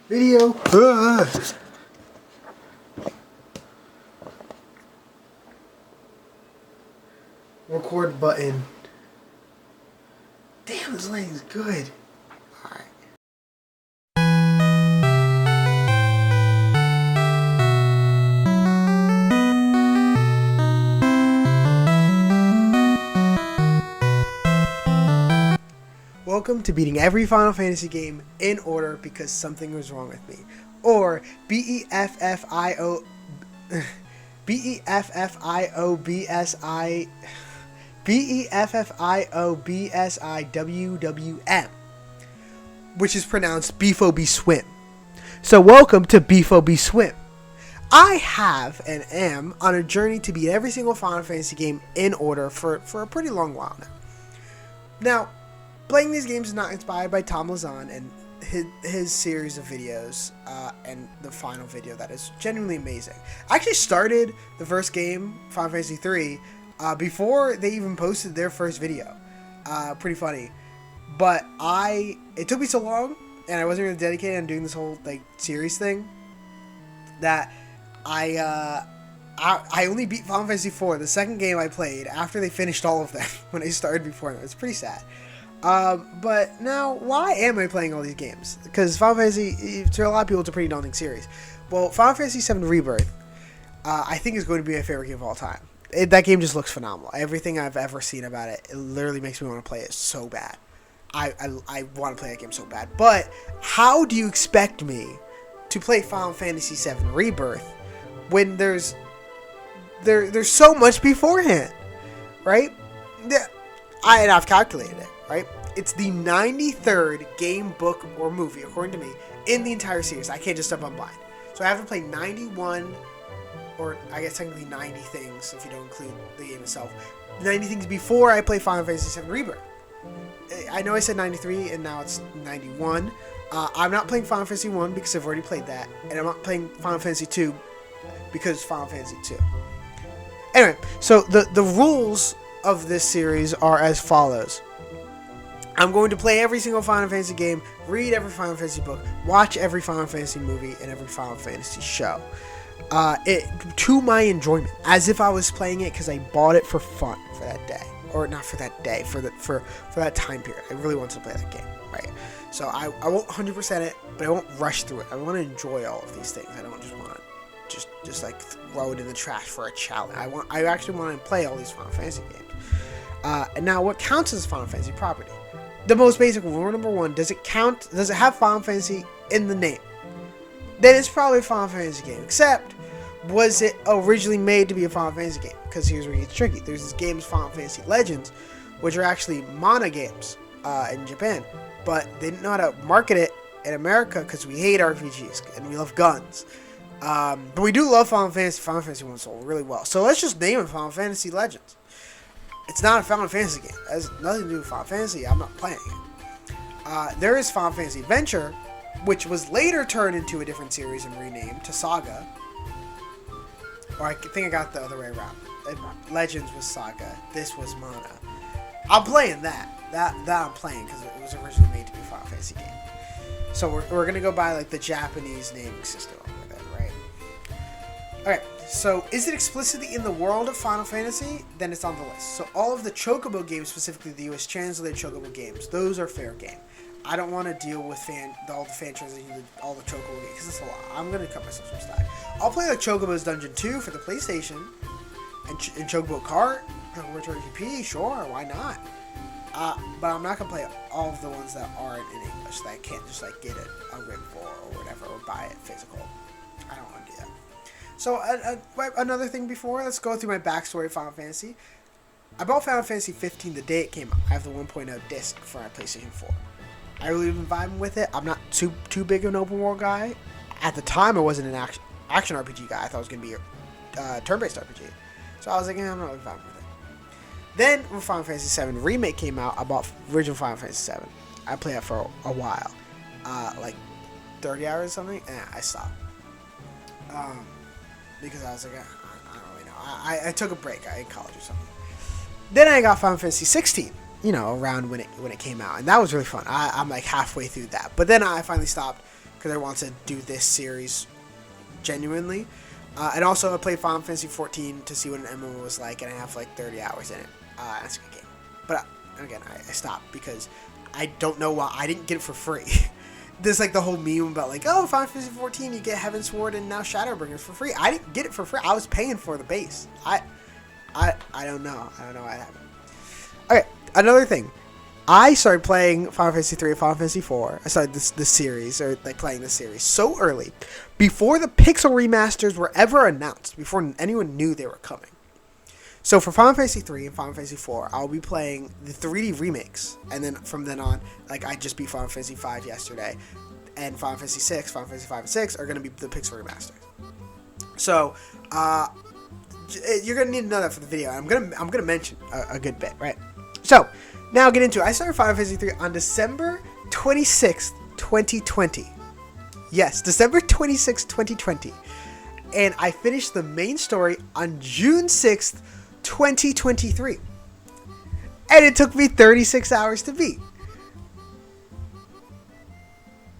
Video. Record button. Damn, this lighting is good. Alright. Welcome to beating every Final Fantasy game in order because something was wrong with me. Or BEFFIO BEFFIOBSIWWM, which is pronounced BEFFIOBSWWM. So welcome to BEFFIOBSWWM. I have and am on a journey to beat every single Final Fantasy game in order for a pretty long while now. Now, playing these games is not inspired by Tom Lazan and his series of videos and the final video that is genuinely amazing. I actually started the first game, Final Fantasy III, before they even posted their first video. Pretty funny. But it took me so long, and I wasn't really dedicated on doing this whole series thing, that I only beat Final Fantasy IV, the second game I played, after they finished all of them when I started before them. It's pretty sad. But now, why am I playing all these games? Because Final Fantasy, to a lot of people, it's a pretty daunting series. Well, Final Fantasy VII Rebirth, I think is going to be my favorite game of all time. That game just looks phenomenal. Everything I've ever seen about it, it literally makes me want to play it so bad. I want to play that game so bad. But how do you expect me to play Final Fantasy VII Rebirth when there's so much beforehand, right? I've calculated it. Right? It's the 93rd game, book, or movie, according to me, in the entire series. I can't just jump on blind. So I have to play 91, or I guess technically 90 things, if you don't include the game itself. 90 things before I play Final Fantasy VII Rebirth. I know I said 93, and now it's 91. I'm not playing Final Fantasy 1 because I've already played that, and I'm not playing Final Fantasy 2 because Final Fantasy 2. Anyway, so the rules of this series are as follows. I'm going to play every single Final Fantasy game, read every Final Fantasy book, watch every Final Fantasy movie, and every Final Fantasy show. To my enjoyment, as if I was playing it because I bought it for fun for that day. Or not for that day, for that time period. I really wanted to play that game, right? So I won't 100% it, but I won't rush through it. I want to enjoy all of these things. I don't just want to just throw it in the trash for a challenge. I actually want to play all these Final Fantasy games. And now, what counts as a Final Fantasy property? The most basic rule number one, does it have Final Fantasy in the name? Then it's probably a Final Fantasy game. Except, was it originally made to be a Final Fantasy game? Because here's where it gets tricky. There's this game, Final Fantasy Legends, which are actually mana games in Japan. But they didn't know how to market it in America because we hate RPGs and we love guns. But we do love Final Fantasy. Final Fantasy 1 sold really well. So let's just name it Final Fantasy Legends. It's not a Final Fantasy game. It has nothing to do with Final Fantasy. I'm not playing it. There is Final Fantasy Adventure, which was later turned into a different series and renamed to Saga. Or I think I got the other way around. Legends was Saga. This was Mana. I'm playing that. That I'm playing because it was originally made to be a Final Fantasy game. So we're going to go by the Japanese naming system over there, right? Alright. So, is it explicitly in the world of Final Fantasy? Then it's on the list. So, all of the Chocobo games, specifically the US translated Chocobo games, those are fair game. I don't want to deal with all the fan translations, all the Chocobo games, because it's a lot. I'm going to cut myself some slack. I'll play Chocobo's Dungeon 2 for the PlayStation, and Chocobo Kart, Chocobo GP, sure, why not? But I'm not going to play all of the ones that aren't in English, that I can't just get it unwritten for or whatever, or buy it physical. I don't want to do that. So, another thing before, let's go through my backstory of Final Fantasy. I bought Final Fantasy 15 the day it came out. I have the 1.0 disc for my PlayStation 4. I really been vibing with it. I'm not too big of an open world guy. At the time, I wasn't an action RPG guy. I thought it was going to be a turn-based RPG. So I was like, I'm not really vibing with it. Then, when Final Fantasy VII Remake came out, I bought original Final Fantasy VII. I played it for a while. 30 hours or something, and I stopped. Because I was like, I don't really know. I took a break in college or something. Then I got Final Fantasy 16, around when it came out, and that was really fun. I'm halfway through that, but then I finally stopped because I want to do this series genuinely. And also I played Final Fantasy 14 to see what an MMO was like, and I have like 30 hours in it. That's a good game. But again, I stopped because I don't know why. I didn't get it for free. There's like the whole meme about like, oh, Final Fantasy 14, you get Heaven's Sword and now Shadowbringers for free. I didn't get it for free. I was paying for the base. I don't know. I don't know why that happened. Okay, another thing. I started playing Final Fantasy 3 and Final Fantasy 4. I started this series, or like playing this series, so early, before the pixel remasters were ever announced, before anyone knew they were coming. So for Final Fantasy 3 and Final Fantasy 4, I'll be playing the 3D remakes, and then from then on, like I just beat Final Fantasy 5 yesterday, and Final Fantasy 6, Final Fantasy 5 and 6 are going to be the pixel remasters. So, you're going to need to know that for the video. I'm gonna mention a good bit, right? So, now get into it. I started Final Fantasy 3 on December 26th, 2020. Yes, December 26th, 2020. And I finished the main story on June 6th, 2023. And it took me 36 hours to beat.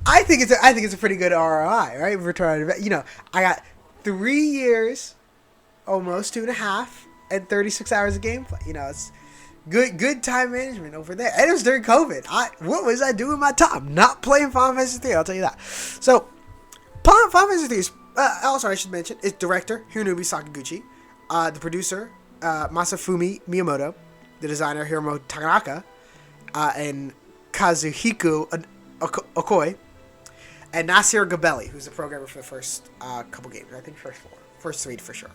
I think it's a pretty good ROI, right? Return on, you know, I got 3 years, almost 2.5, and 36 hours of gameplay. You know, it's good time management over there. And it was during COVID. What was I doing my time? Not playing Final Fantasy 3, I'll tell you that. So, Final Fantasy 3 is, also I should mention, is director Hironobu Sakaguchi, the producer Masafumi Miyamoto, the designer Hiromu Tanaka, and Kazuhiko Okoi, and Nasir Gabelli, who's the programmer for the first couple games. I think first three for sure.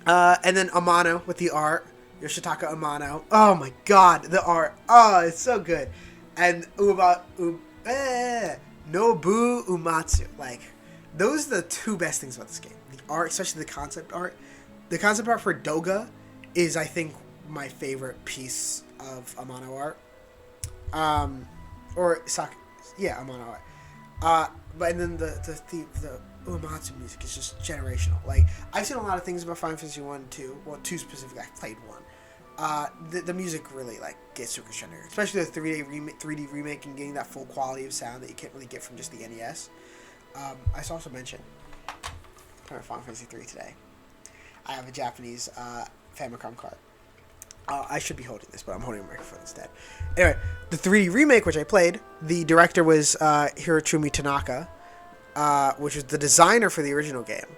And then Amano with the art. Yoshitaka Amano. Oh my god, the art. Oh, it's so good. And Nobu Umatsu. Like, those are the two best things about this game. The art, especially the concept art. The concept art for Doga is, I think, my favorite piece of Amano art. Amano art. But and then the Uematsu music is just generational. Like, I've seen a lot of things about Final Fantasy 1 and 2. Well, 2 specifically. I played 1. The music really, like, gets super generated. Especially the 3D remake and getting that full quality of sound that you can't really get from just the NES. I should also mention, playing Final Fantasy 3 today. I have a Japanese Famicom card. I should be holding this, but I'm holding a microphone instead. Anyway, the 3D remake, which I played, the director was Hirochumi Tanaka, which was the designer for the original game.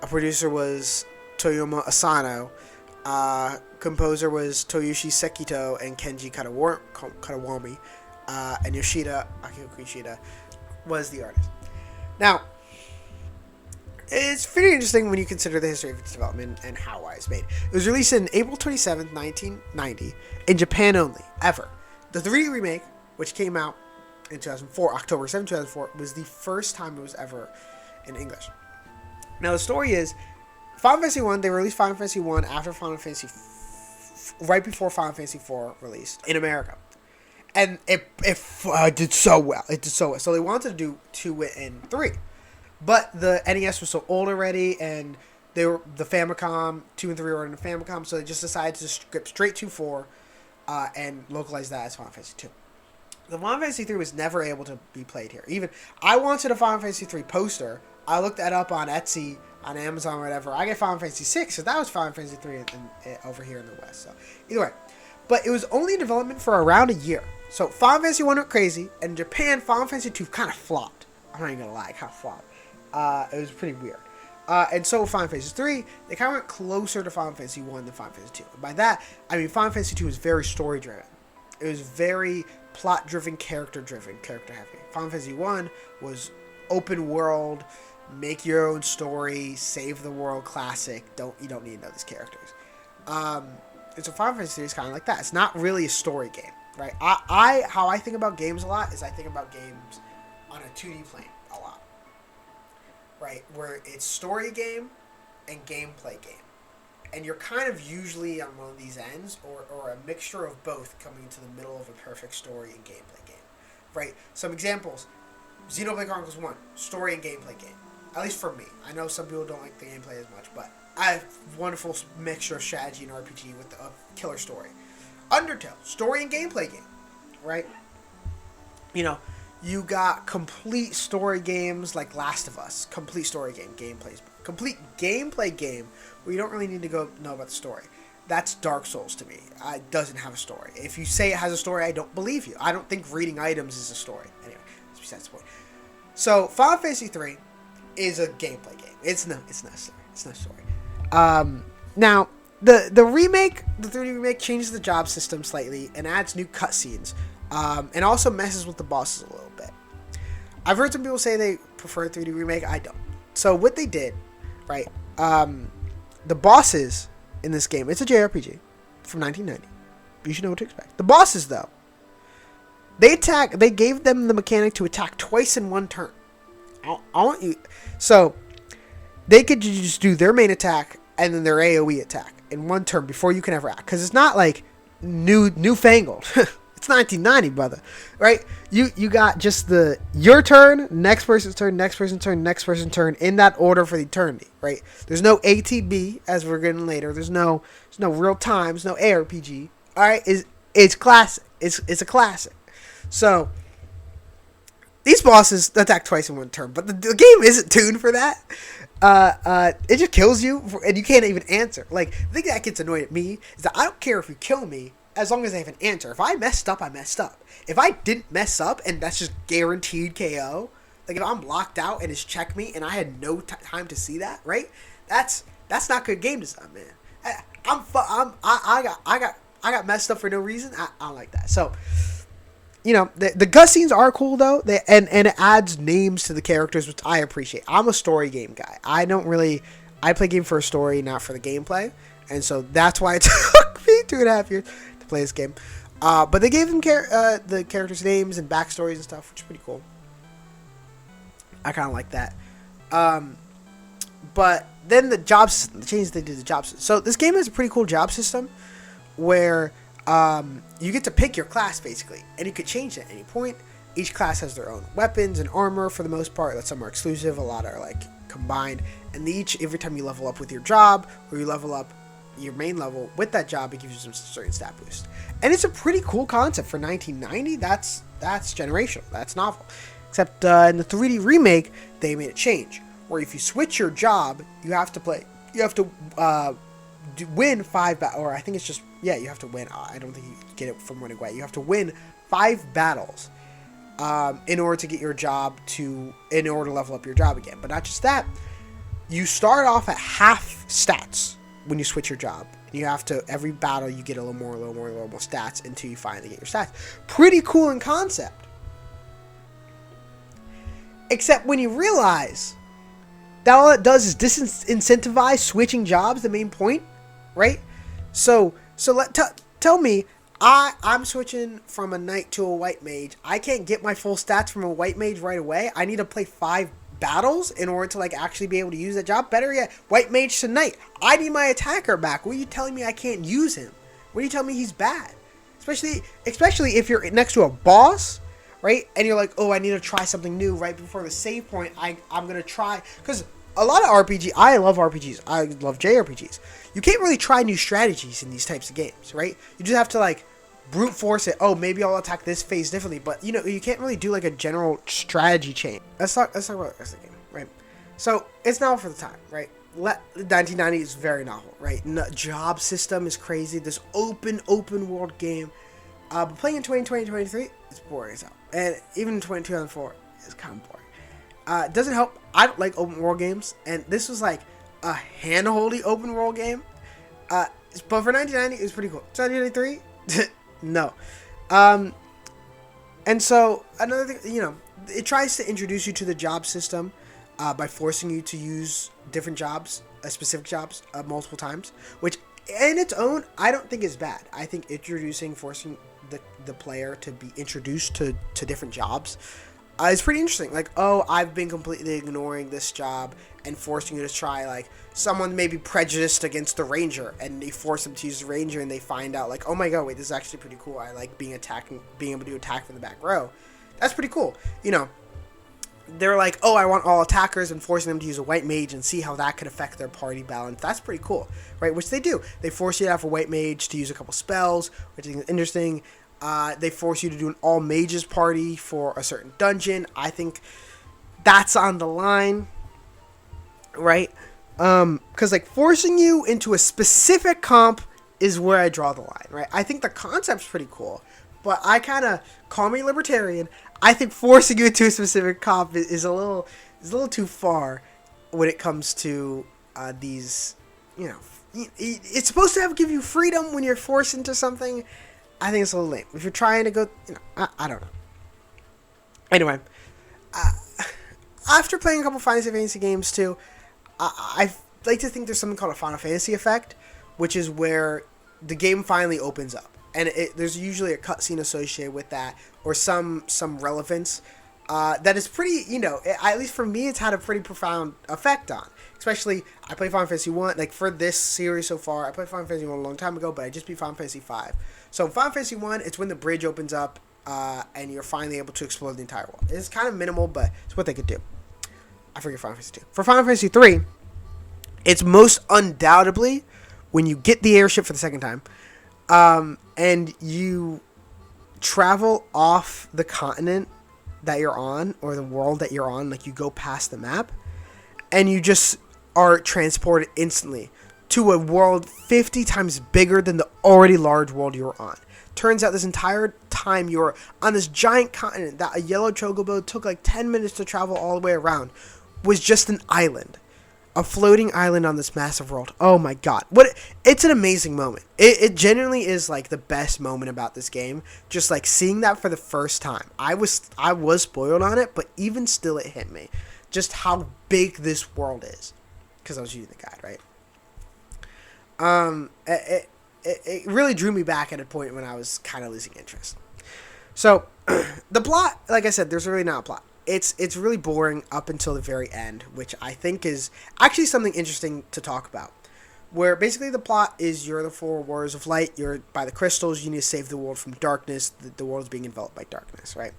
A producer was Toyoma Asano. Composer was Toyoshi Sekito and Kenji Katawami. And Akihiko Yoshida was the artist. Now, it's pretty interesting when you consider the history of its development and how it was made. It was released in April 27th, 1990, in Japan only, ever. The 3D remake, which came out in 2004, October 7, 2004, was the first time it was ever in English. Now, the story is, Final Fantasy 1, they released Final Fantasy 1 after Final Fantasy, right before Final Fantasy 4 released in America. And it did so well. It did so well. So they wanted to do 2 and 3. But the NES was so old already, and the Famicom, 2 and 3 were in the Famicom, so they just decided to skip straight to 4 and localize that as Final Fantasy 2. The Final Fantasy 3 was never able to be played here. Even, I wanted a Final Fantasy 3 poster. I looked that up on Etsy, on Amazon, or whatever. I get Final Fantasy 6, so that was Final Fantasy 3 over here in the West. So, either way. But it was only in development for around a year. So, Final Fantasy 1 went crazy, and in Japan, Final Fantasy 2 kind of flopped. I'm not even going to lie, it kind of flopped. It was pretty weird. And so with Final Fantasy 3, they kind of went closer to Final Fantasy 1 than Final Fantasy 2. And by that, I mean Final Fantasy 2 was very story-driven. It was very plot-driven, character-driven, character-heavy. Final Fantasy 1 was open world, make your own story, save the world classic. You don't need to know these characters. And so Final Fantasy 3 is kind of like that. It's not really a story game, right? How I think about games a lot is I think about games on a 2D plane a lot. Right, where it's story game and gameplay game. And you're kind of usually on one of these ends, or a mixture of both coming into the middle of a perfect story and gameplay game. Right, some examples. Xenoblade Chronicles 1, story and gameplay game. At least for me. I know some people don't like the gameplay as much, but I have a wonderful mixture of strategy and RPG with a killer story. Undertale, story and gameplay game. Right? You know, You got complete story games like Last of Us, complete story game, complete gameplay game where you don't really need to go know about the story. That's Dark Souls to me. It doesn't have a story. If you say it has a story, I don't believe you. I don't think reading items is a story. Anyway, that's besides the point. So Final Fantasy III is a gameplay game. It's not a story. It's not a story. Now the remake, the 3D remake, changes the job system slightly and adds new cutscenes, and also messes with the bosses a little bit. I've heard some people say they prefer 3D remake. I don't. So what they did, right? The bosses in this game, it's a JRPG from 1990. You should know what to expect. The bosses, though, they gave them the mechanic to attack twice in one turn. I want you. So they could just do their main attack and then their AoE attack in one turn before you can ever act. Because it's not like newfangled. It's 1990, brother. Right? You got just your turn, next person's turn, next person's turn, next person's turn, in that order for eternity. Right? There's no ATB, as we're getting later. There's no real time. There's no ARPG. All right? It's classic. It's a classic. So these bosses attack twice in one turn, but the game isn't tuned for that. It just kills you, and you can't even answer. Like, the thing that gets annoyed at me is that I don't care if you kill me as long as I have an answer. If I messed up, I messed up. If I didn't mess up and that's just guaranteed KO, like if I'm locked out and it's checkmate and I had no time to see that, right? That's not good game design, man. I got messed up for no reason. I don't like that. So, you know, the cutscenes are cool though. And it adds names to the characters, which I appreciate. I'm a story game guy. I play game for a story, not for the gameplay. And so that's why it took me 2.5 years to play this game. But they gave them the characters' names and backstories and stuff, which is pretty cool. I kind of like that. But then the changes they did to the job system. So this game has a pretty cool job system where you get to pick your class, basically, and you could change it at any point. Each class has their own weapons and armor for the most part. Some are exclusive, a lot are like combined. And every time you level up with your job, or you level up your main level with that job, it gives you some certain stat boost. And it's a pretty cool concept for 1990. That's generational. That's novel. Except in the 3D remake, they made a change where if you switch your job, you have to win 5 or I think it's just, yeah, you have to win. I don't think you get it from winning away. You have to win 5 battles in order to get your job in order to level up your job again. But not just that, you start off at half stats when you switch your job. You have to, every battle you get a little more stats until you finally get your stats. Pretty cool in concept. Except when you realize that all it does is disincentivize switching jobs, the main point, right? So tell me, I'm switching from a knight to a white mage. I can't get my full stats from a white mage right away. I need to play 5 battles in order to like actually be able to use that job. Better yet, white mage to knight. I need my attacker back. What are you telling me I can't use him? What are you telling me he's bad? Especially if you're next to a boss, right? And you're like, oh, I need to try something new right before the save point. I'm gonna try, because a lot of I love RPGs. I love JRPGs. You can't really try new strategies in these types of games, right? You just have to like brute force it. Oh, maybe I'll attack this phase differently, but you know, you can't really do like a general strategy change. Let's talk about the rest of the game, right? So it's novel for the time, right? 1990 is very novel, right? Job system is crazy. This open world game. But playing in 2020, 2023, it's boring as hell. And even in 2004, it's kind of boring. It doesn't help. I don't like open world games, and this was like a hand-holdy open world game. But for 1990, it was pretty cool. 1993, no. And so another thing, you know, it tries to introduce you to the job system by forcing you to use different jobs, specific jobs, multiple times, which in its own, I don't think is bad. I think forcing the player to be introduced to different jobs is pretty interesting. Like, oh, I've been completely ignoring this job, and forcing you to try, like, someone may be prejudiced against the ranger, and they force them to use the ranger, and they find out, like, oh my god, wait, this is actually pretty cool. I like being able to attack from the back row. That's pretty cool. You know, they're like, oh, I want all attackers, and forcing them to use a white mage and see how that could affect their party balance. That's pretty cool, right? Which they do. They force you to have a white mage to use a couple spells, which is interesting. They force you to do an all mages party for a certain dungeon. I think that's on the line, right? Because like forcing you into a specific comp is where I draw the line, right? I think the concept's pretty cool, but I kind of, call me libertarian, I think forcing you into a specific comp is a little too far when it comes to these, you know, it's supposed to give you freedom when you're forced into something. I think it's a little lame. If you're trying to go, you know, I don't know. Anyway, after playing a couple Final Fantasy games too, I like to think there's something called a Final Fantasy effect, which is where the game finally opens up, and there's usually a cutscene associated with that, or some relevance that is pretty, you know, at least for me, it's had a pretty profound effect on. Especially, I played Final Fantasy 1, like for this series so far, I played Final Fantasy 1 a long time ago, but I just beat Final Fantasy 5. So Final Fantasy 1, it's when the bridge opens up, and you're finally able to explore the entire world. It's kind of minimal, but it's what they could do. I forget Final Fantasy 2. For Final Fantasy 3, it's most undoubtedly when you get the airship for the second time, and you travel off the continent that you're on, or the world that you're on, like you go past the map, and you just are transported instantly to a world 50 times bigger than the already large world you were on. Turns out this entire time you were on this giant continent that a yellow chocobo took like 10 minutes to travel all the way around was just an island. A floating island on this massive world. Oh my god. It's an amazing moment. It genuinely is like the best moment about this game. Just like seeing that for the first time. I was spoiled on it, but even still it hit me. Just how big this world is. Because I was using the guide, right? It really drew me back at a point when I was kind of losing interest. So, the plot, like I said, there's really not a plot. It's really boring up until the very end, which I think is actually something interesting to talk about. Where basically the plot is you're the four warriors of light, you're by the crystals, you need to save the world from darkness, the world is being enveloped by darkness, right?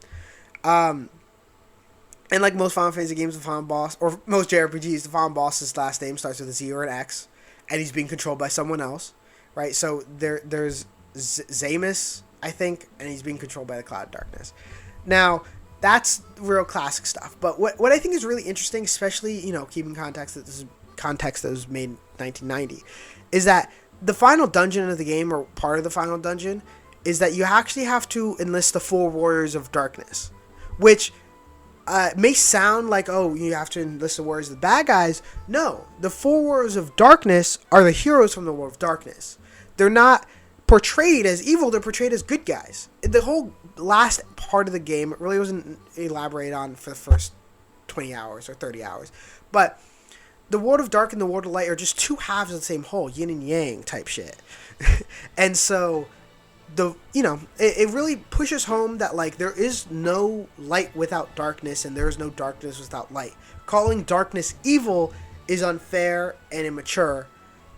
And like most Final Fantasy games, the final boss, or most JRPGs, the final boss's last name starts with a Z or an X, and he's being controlled by someone else, right? So there's Zamus, I think, and he's being controlled by the Cloud of Darkness. Now, that's real classic stuff. But what I think is really interesting, especially, you know, keeping context that this is context that was made in 1990, is that the final dungeon of the game, or part of the final dungeon, is that you actually have to enlist the four warriors of darkness, which may sound like, oh, you have to enlist the warriors of the bad guys. No, the four warriors of darkness are the heroes from the world of darkness. They're not portrayed as evil, they're portrayed as good guys. The whole last part of the game, it really wasn't elaborated on for the first 20 hours or 30 hours. But the world of dark and the world of light are just two halves of the same whole, yin and yang type shit. And so it really pushes home that like there is no light without darkness, and there is no darkness without light. Calling darkness evil is unfair and immature,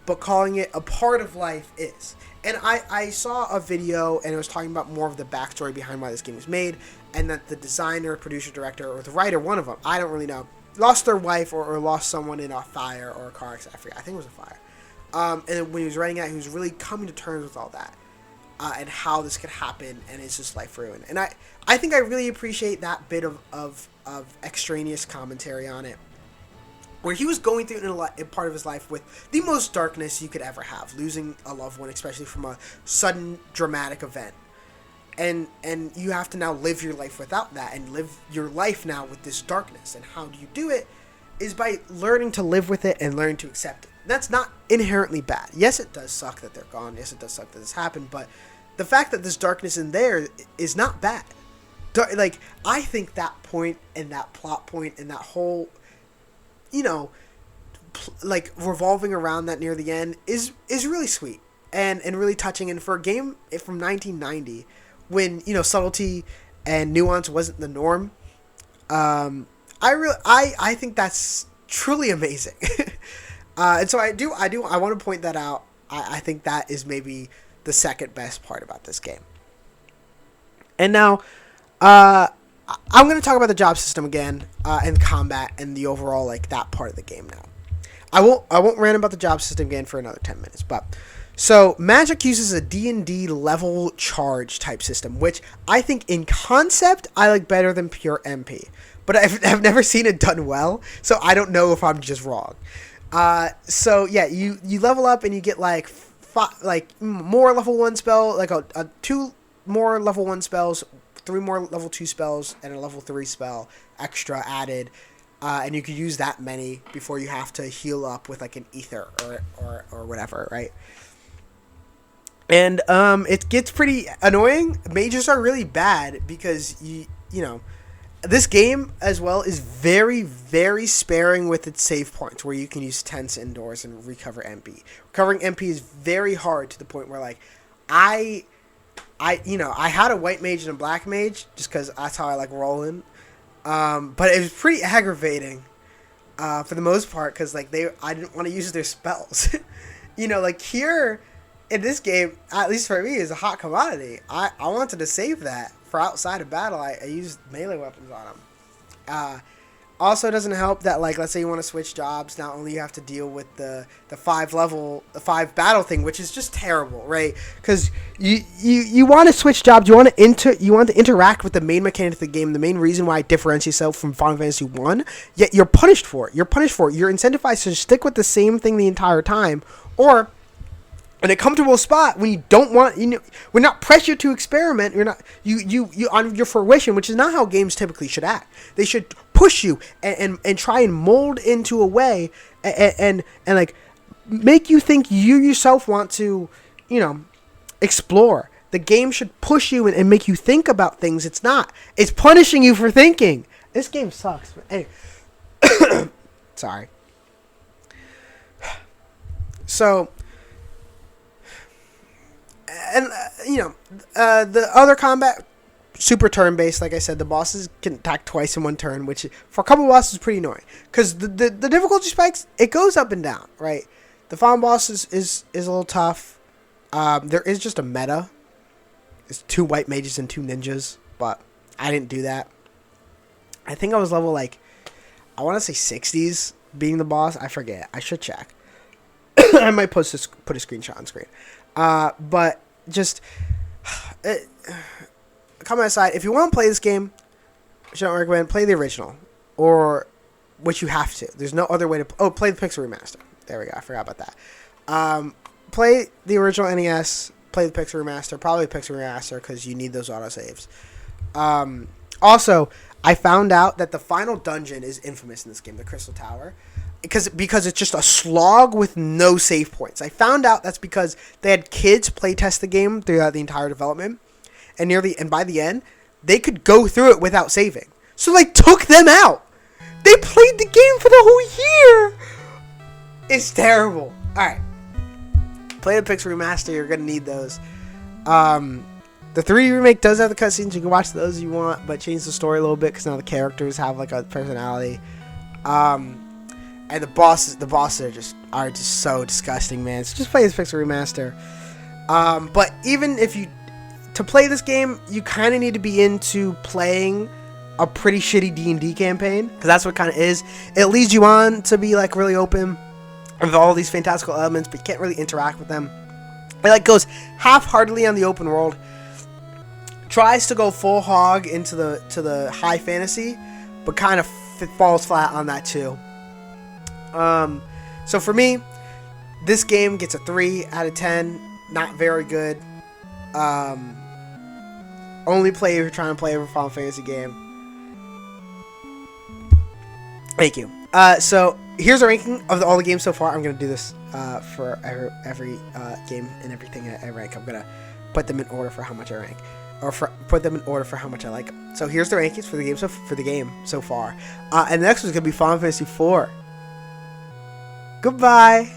but calling it a part of life is. And I saw a video, and it was talking about more of the backstory behind why this game was made, and that the designer, producer, director, or the writer, one of them, I don't really know, lost their wife or lost someone in a fire or a car accident. I forget. I think it was a fire. And when he was writing that, he was really coming to terms with all that. And how this could happen, and it's just life ruined. And I think I really appreciate that bit of extraneous commentary on it, where he was going through a part of his life with the most darkness you could ever have, losing a loved one, especially from a sudden dramatic event. And you have to now live your life without that, and live your life now with this darkness. And how do you do it is by learning to live with it and learning to accept it. That's not inherently bad. Yes, it does suck that they're gone. Yes, it does suck that this happened. But the fact that there's darkness in there is not bad. Like, I think that point and that plot point and that whole, you know, like revolving around that near the end is really sweet and really touching. And for a game from 1990, when, you know, subtlety and nuance wasn't the norm, I think that's truly amazing. And so I want to point that out. I think that is maybe the second best part about this game. And now, I'm going to talk about the job system again, and combat and the overall, like, that part of the game now. I won't rant about the job system again for another 10 minutes, but So Magic uses a D&D level charge type system, which I think in concept I like better than pure MP. But I've never seen it done well, so I don't know if I'm just wrong. So yeah, you level up and you get like more level 1 spell, like a 2 more level 1 spells, 3 more level 2 spells, and a level 3 spell extra added. And you could use that many before you have to heal up with like an ether or whatever, right? And it gets pretty annoying. Mages are really bad because you know, this game as well is very, very sparing with its save points, where you can use tents indoors and recover MP. Recovering MP is very hard, to the point where like I had a white mage and a black mage just because that's how I like rolling. But it was pretty aggravating for the most part, because like I didn't want to use their spells. You know, like here in this game, at least for me, is a hot commodity. I wanted to save that for outside of battle. I used melee weapons on them. Also, doesn't help that, like, let's say you want to switch jobs. Not only you have to deal with the 5 battle thing, which is just terrible, right? Because you want to switch jobs. You want to interact with the main mechanic of the game. The main reason why it differentiates yourself from Final Fantasy 1. Yet you're punished for it. You're incentivized to stick with the same thing the entire time, or in a comfortable spot when you don't want, we're not pressured to experiment. You're not you on your fruition, which is not how games typically should act. They should push you and try and mold into a way and like make you think you yourself want to, explore. The game should push you and make you think about things. It's not. It's punishing you for thinking. This game sucks. But anyway. Sorry. So. And, the other combat, super turn-based. Like I said, the bosses can attack twice in one turn, which for a couple of bosses is pretty annoying. Because the difficulty spikes, it goes up and down, right? The final boss is a little tough. There is just a meta. It's 2 white mages and 2 ninjas, but I didn't do that. I think I was level, like, I want to say 60s being the boss. I forget. I should check. I might put a screenshot on screen. But just comment aside, if you want to play this game, which I don't recommend, play the original, or which you have to. There's no other way to. Play the Pixel Remaster. There we go. I forgot about that. Play the original NES. Play the Pixel Remaster. Probably the Pixel Remaster, because you need those autosaves. Also, I found out that the final dungeon is infamous in this game, the Crystal Tower. Because it's just a slog with no save points. I found out that's because they had kids playtest the game throughout the entire development, and by the end, they could go through it without saving. So they took them out. They played the game for the whole year. It's terrible. All right, play the Pixel Remaster. You're gonna need those. The 3D remake does have the cutscenes. You can watch those if you want, but change the story a little bit because now the characters have like a personality. And the bosses are just so disgusting, man. So just play this Pixel Remaster. But even if to play this game, you kind of need to be into playing a pretty shitty D&D campaign, because that's what it kind of is. It leads you on to be like really open with all these fantastical elements, but you can't really interact with them. It like goes half-heartedly on the open world, tries to go full hog into the high fantasy, but kind of falls flat on that too. So for me, this game gets a 3 out of 10. Not very good. Only play if you're trying to play a Final Fantasy game. Thank you. So here's a ranking of all the games so far. I'm going to do this for every game and everything I rank. I'm going to put them in order for how much I rank. Or put them in order for how much I like them. So here's the rankings for the game so far. And the next one's going to be Final Fantasy IV. Goodbye.